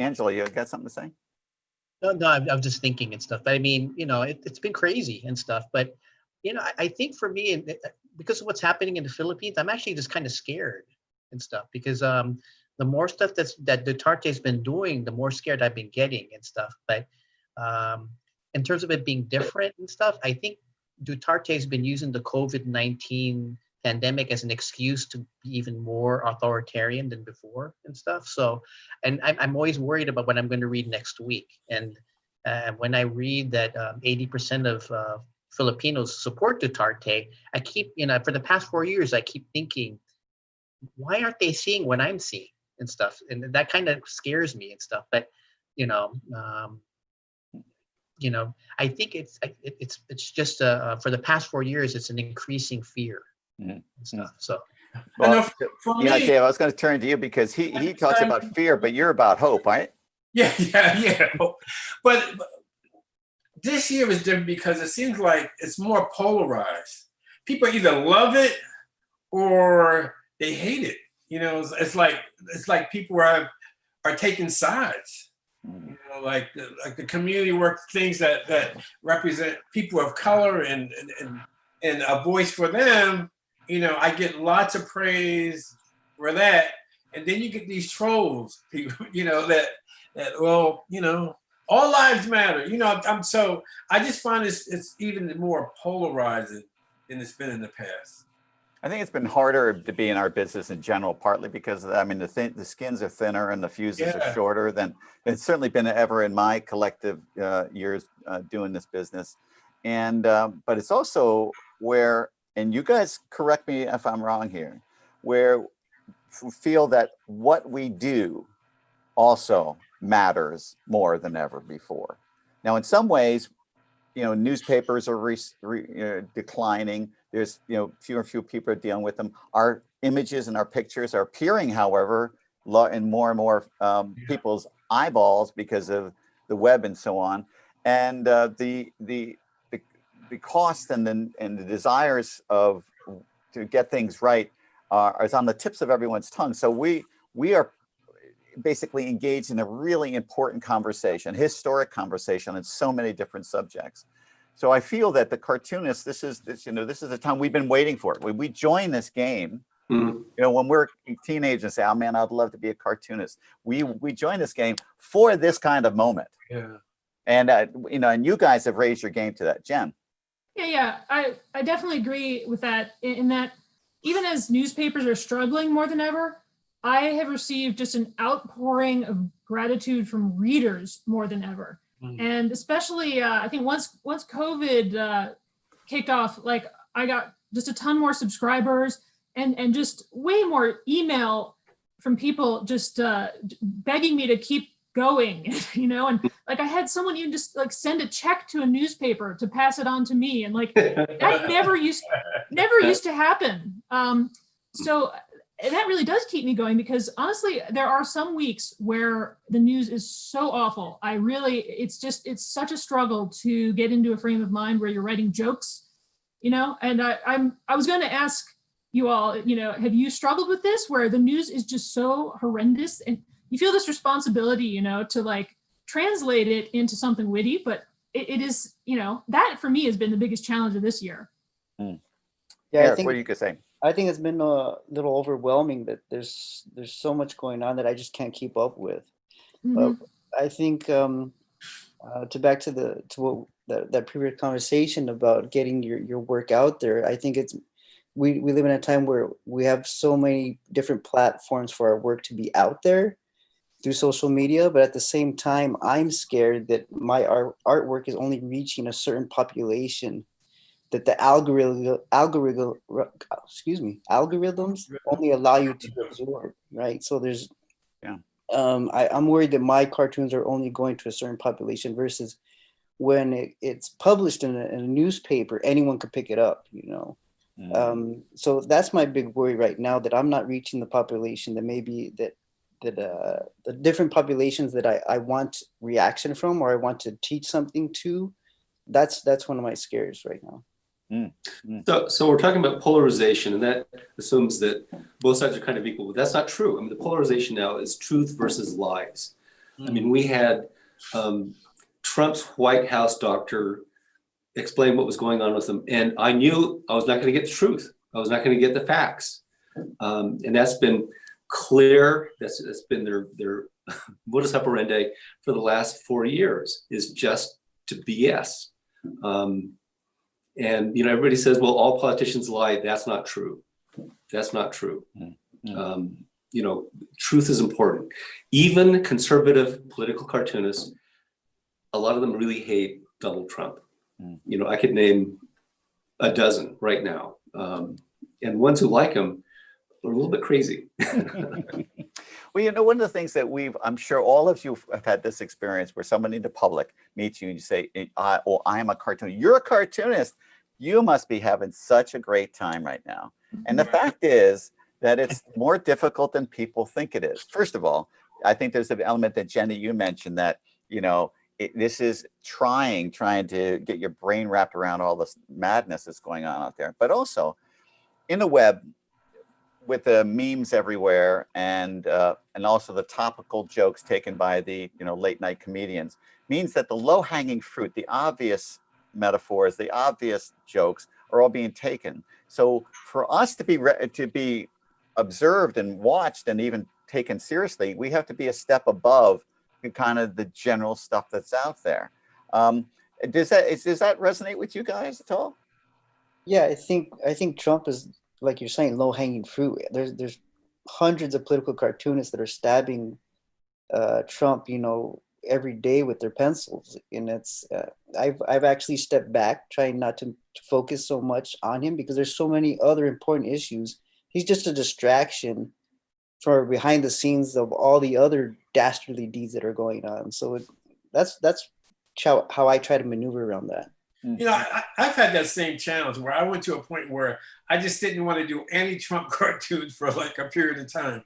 Angela, you got something to say? No, I'm just thinking and stuff. But I mean, it's been crazy and stuff. But, I think for me, because of what's happening in the Philippines, I'm actually just kind of scared and stuff because the more stuff that Duterte's been doing, the more scared I've been getting and stuff. But in terms of it being different and stuff, I think Duterte's been using the COVID-19 pandemic as an excuse to be even more authoritarian than before and stuff. So, and I'm always worried about what I'm going to read next week. And when I read that 80% of Filipinos support Duterte, I keep, for the past 4 years, I keep thinking, why aren't they seeing what I'm seeing and stuff? And that kind of scares me and stuff. But, I think it's just for the past 4 years, it's an increasing fear. And stuff. So, well, Dave, I was going to turn to you because he talks about fear, but you're about hope, right? Yeah. But this year is different because it seems like it's more polarized. People either love it or they hate it. You know, it's like people are taking sides. You know, like the community work things that represent people of color and a voice for them. You know, I get lots of praise for that, and then you get these trolls, people. You know that well, you know, all lives matter. You know, I just find it's even more polarizing than it's been in the past. I think it's been harder to be in our business in general, partly because I mean the skins are thinner and the fuses are shorter than it's certainly been ever in my collective years doing this business, and but it's also where, and you guys correct me if I'm wrong here, where we feel that what we do also matters more than ever before. Now, in some ways, you know, newspapers are declining. There's, you know, fewer and fewer people are dealing with them. Our images and our pictures are appearing, however, in more and more people's eyeballs because of the web and so on. And the cost and the desires to get things right is on the tips of everyone's tongue. So we are basically engaged in a really important conversation, historic conversation on so many different subjects. So I feel that the cartoonists, this is the time we've been waiting for. We join this game. You know, when we're teenagers and say, "Oh man, I'd love to be a cartoonist." We join this game for this kind of moment. Yeah. And you know, and you guys have raised your game to that, Jen. Yeah, I definitely agree with that. In that, even as newspapers are struggling more than ever, I have received just an outpouring of gratitude from readers more than ever. And especially, I think once COVID kicked off, like I got just a ton more subscribers and just way more email from people just begging me to keep going, you know, and like I had someone even just like send a check to a newspaper to pass it on to me, and like that never used to happen. So that really does keep me going, because honestly, there are some weeks where the news is so awful. It's such a struggle to get into a frame of mind where you're writing jokes, you know. And I was going to ask you all, you know, have you struggled with this, where the news is just so horrendous and you feel this responsibility, you know, to like translate it into something witty, but it is, you know, that for me has been the biggest challenge of this year. Yeah, Eric, what you could say? I think it's been a little overwhelming that there's so much going on that I just can't keep up with. But I think to back to that previous conversation about getting your work out there, I think we live in a time where we have so many different platforms for our work to be out there through social media, but at the same time, I'm scared that my artwork is only reaching a certain population, that the algorithms only allow you to absorb, right? So there's, I'm worried that my cartoons are only going to a certain population versus when it's published in a newspaper, anyone could pick it up, you know? So that's my big worry right now, that I'm not reaching the population that maybe that the different populations that I want reaction from, or I want to teach something to. That's one of my scares right now. So we're talking about polarization, and that assumes that both sides are kind of equal, but that's not true. I mean, the polarization now is truth versus lies. I mean, we had Trump's White House doctor explain what was going on with him, and I knew I was not going to get the truth. I was not going to get the facts, and that's been clear. That's been their modus operandi for the last 4 years, is just to BS. And you know, everybody says, well, all politicians lie. That's not true. That's not true. You know, truth is important. Even conservative political cartoonists, a lot of them really hate Donald Trump. You know, I could name a dozen right now. And ones who like him are a little bit crazy. Well, you know, one of the things that I'm sure all of you have had this experience where someone in the public meets you and you say, well, I am a cartoonist. You're a cartoonist. You must be having such a great time right now. And the fact is that it's more difficult than people think it is. First of all, I think there's an element that Jenny, you mentioned, that, you know, this is trying to get your brain wrapped around all this madness that's going on out there. But also in the web, with the memes everywhere, and also the topical jokes taken by the late night comedians, means that the low hanging fruit, the obvious metaphors, the obvious jokes are all being taken. So for us to be observed and watched and even taken seriously, we have to be a step above kind of the general stuff that's out there. Does that resonate with you guys at all? Yeah, I think Trump is, like you're saying, low hanging fruit. There's hundreds of political cartoonists that are stabbing Trump, every day with their pencils, and it's I've actually stepped back, trying not to focus so much on him, because there's so many other important issues. He's just a distraction for behind the scenes of all the other dastardly deeds that are going on. So that's how I try to maneuver around that. I've had that same challenge where I went to a point where I just didn't want to do any Trump cartoons for like a period of time.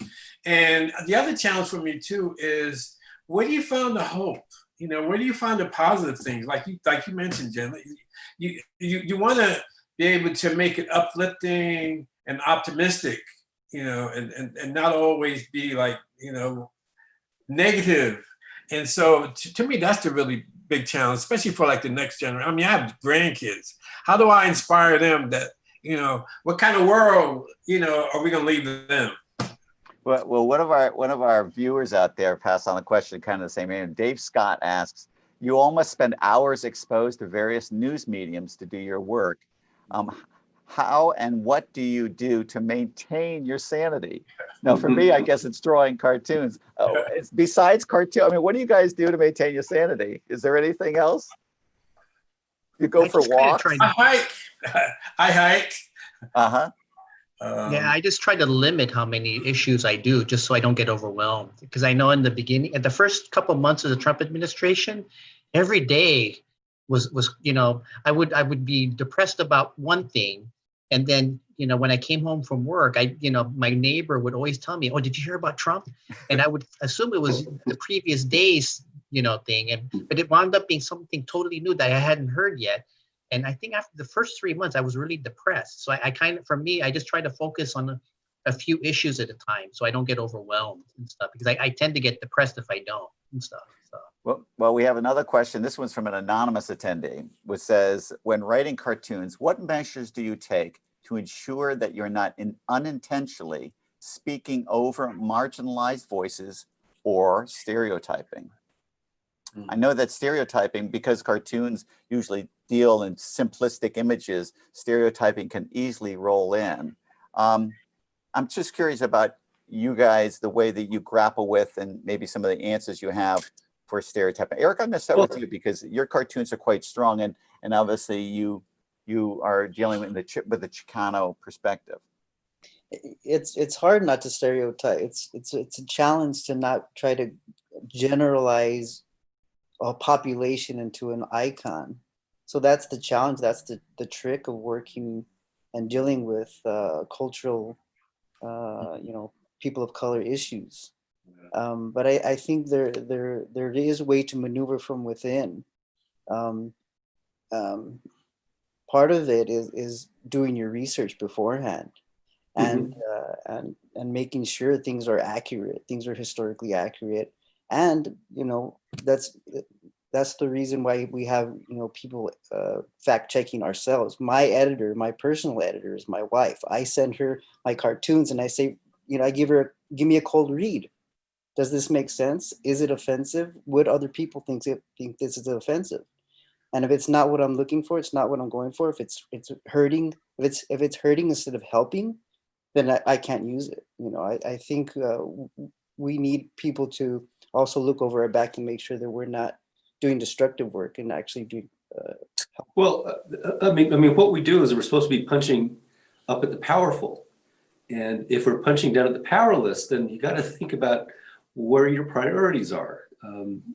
And the other challenge for me too is, where do you find the hope? Where do you find the positive things? Like you mentioned, Jen, you want to be able to make it uplifting and optimistic, and not always be like, negative. And so to me, that's the really big challenge, especially for like the next generation. I mean, I have grandkids. How do I inspire them that, what kind of world, are we going to leave them? Well, one of our viewers out there passed on a question kind of the same way. Dave Scott asks, you all must spend hours exposed to various news mediums to do your work. How and what do you do to maintain your sanity? Now, for me, I guess it's drawing cartoons. Besides cartoon, I mean, what do you guys do to maintain your sanity? Is there anything else? You go for walks? I hike. Uh-huh. Yeah, I just try to limit how many issues I do, just so I don't get overwhelmed. Because I know in the beginning, at the first couple of months of the Trump administration, every day was I would be depressed about one thing, and then when I came home from work, my neighbor would always tell me, "Oh, did you hear about Trump?" And I would assume it was the previous day's thing, but it wound up being something totally new that I hadn't heard yet. And I think after the first 3 months, I was really depressed. So I just try to focus on a few issues at a time, so I don't get overwhelmed and stuff, because I tend to get depressed if I don't and stuff. So. Well, we have another question. This one's from an anonymous attendee, which says, when writing cartoons, what measures do you take to ensure that you're not unintentionally speaking over marginalized voices or stereotyping? I know that stereotyping, because cartoons usually deal in simplistic images, stereotyping can easily roll in. I'm just curious about you guys, the way that you grapple with, and maybe some of the answers you have for stereotyping. Eric, I'm going to start with you, because your cartoons are quite strong, and obviously you are dealing with the Chicano perspective. It's hard not to stereotype. It's a challenge to not try to generalize a population into an icon. So that's the challenge. That's the trick of working and dealing with cultural, people of color issues. But I think there is a way to maneuver from within. Part of it is doing your research beforehand, and making sure things are accurate, things are historically accurate. And that's the reason why we have people fact checking ourselves. My personal editor is my wife. I send her my cartoons and I say, I give me a cold read. Does this make sense? Is it offensive? Would other people think this is offensive? And if it's not what I'm looking for, it's not what I'm going for. If it's hurting, if it's hurting instead of helping, then I can't use it. I think we need people to also look over our back and make sure that we're not doing destructive work and actually doing. I mean, what we do is we're supposed to be punching up at the powerful, and if we're punching down at the powerless, then you got to think about where your priorities are.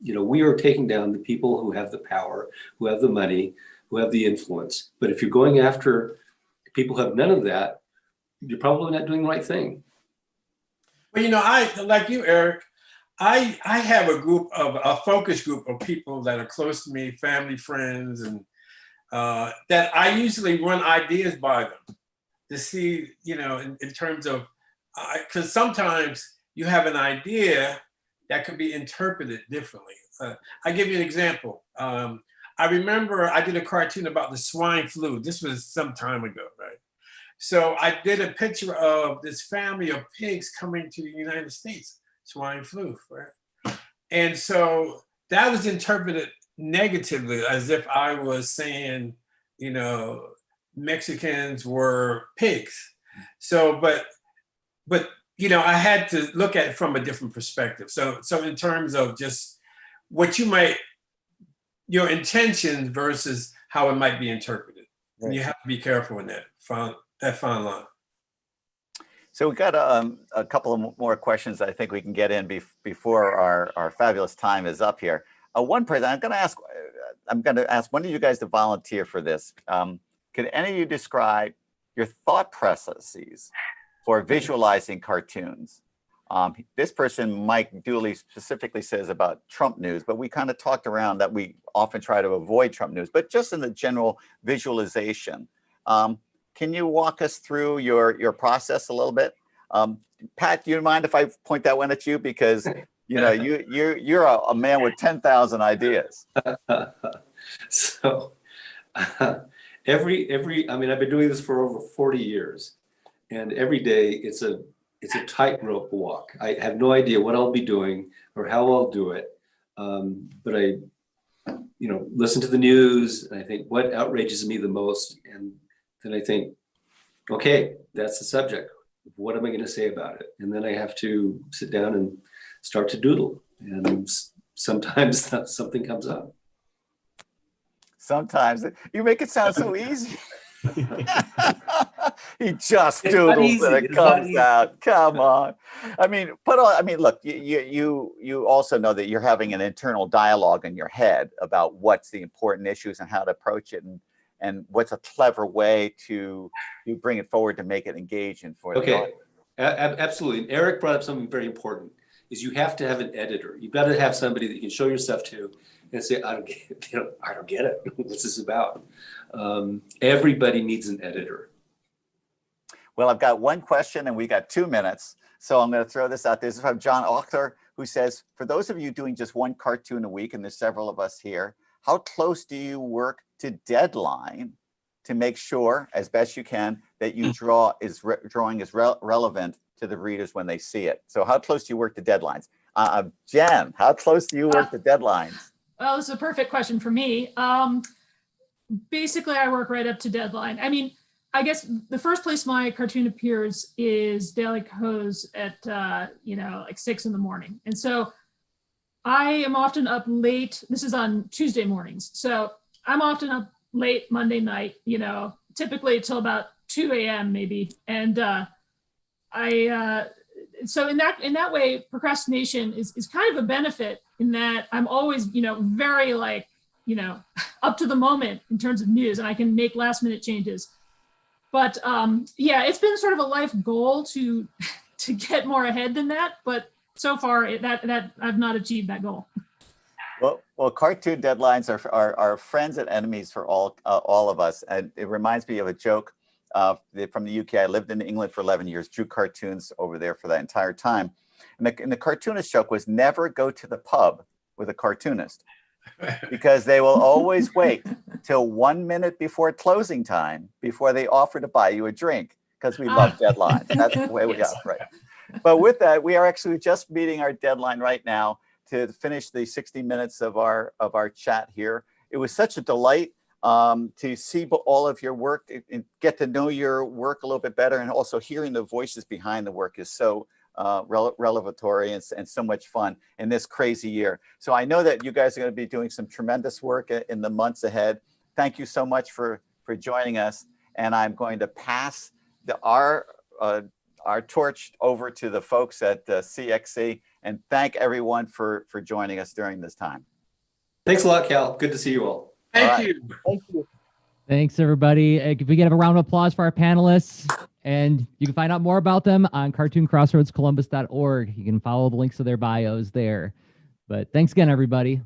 We are taking down the people who have the power, who have the money, who have the influence. But if you're going after people who have none of that, you're probably not doing the right thing. Well, I like you, Eric. I have a focus group of people that are close to me, family, friends, and that I usually run ideas by them to see, in terms of, because sometimes you have an idea that could be interpreted differently. I give you an example. I remember I did a cartoon about the swine flu. This was some time ago, right? So I did a picture of this family of pigs coming to the United States, swine flu, right? And so that was interpreted negatively, as if I was saying, Mexicans were pigs. So, but I had to look at it from a different perspective. So in terms of just what your intentions versus how it might be interpreted. Right. And you have to be careful in that fine line. So we've got a couple of more questions I think we can get in before our fabulous time is up here. One person, I'm going to ask one of you guys to volunteer for this. Could any of you describe your thought processes for visualizing cartoons? This person, Mike Dooley, specifically says about Trump news, but we kind of talked around that we often try to avoid Trump news, but just in the general visualization. Can you walk us through your process a little bit? Pat, do you mind if I point that one at you? Because you're a man with 10,000 ideas. So I mean, I've been doing this for over 40 years, and every day it's a tightrope walk. I have no idea what I'll be doing or how I'll do it. But I, listen to the news and I think what outrages me the most. And then I think, okay, that's the subject. What am I going to say about it? And then I have to sit down and start to doodle. And sometimes something comes up. Sometimes you make it sound so easy. He just doodles and it comes out. Come on. I mean, look, you also know that you're having an internal dialogue in your head about what's the important issues and how to approach it, and what's a clever way to bring it forward to make it engaging for the audience. Absolutely. And Eric brought up something very important, is you have to have an editor. You've got to have somebody that you can show your stuff to and say, I don't get it. What's this about? Everybody needs an editor. Well, I've got one question and we got 2 minutes. So I'm going to throw this out there. This is from John Author, who says, for those of you doing just one cartoon a week, and there's several of us here, how close do you work to deadline to make sure, as best you can, that you drawing is relevant to the readers when they see it? So how close do you work to deadlines? Jen, how close do you work to deadlines? Well, this is a perfect question for me. Basically, I work right up to deadline. I mean, I guess the first place my cartoon appears is Daily Kos at, like 6 in the morning. And so I am often up late. This is on Tuesday mornings. So I'm often up late Monday night, typically till about 2 a.m. maybe. And so in that way, procrastination is kind of a benefit in that I'm always, very up to the moment in terms of news, and I can make last minute changes. But it's been sort of a life goal to get more ahead than that. But so far that I've not achieved that goal. Well, cartoon deadlines are friends and enemies for all of us. And it reminds me of a joke from the UK. I lived in England for 11 years, drew cartoons over there for that entire time. And the cartoonist joke was never go to the pub with a cartoonist, because they will always wait till 1 minute before closing time before they offer to buy you a drink, because we love deadlines. That's the way we operate. But with that, we are actually just meeting our deadline right now to finish the 60 minutes of our chat here. It was such a delight to see all of your work and get to know your work a little bit better, and also hearing the voices behind the work is so revelatory and so much fun in this crazy year. So I know that you guys are going to be doing some tremendous work in the months ahead. Thank you so much for joining us. And I'm going to pass our torch over to the folks at CXC, and thank everyone for joining us during this time. Thanks a lot, Cal. Good to see you all. Thank you. Thanks, everybody. If we could have a round of applause for our panelists. And you can find out more about them on cartooncrossroadscolumbus.org. You can follow the links to their bios there. But thanks again, everybody.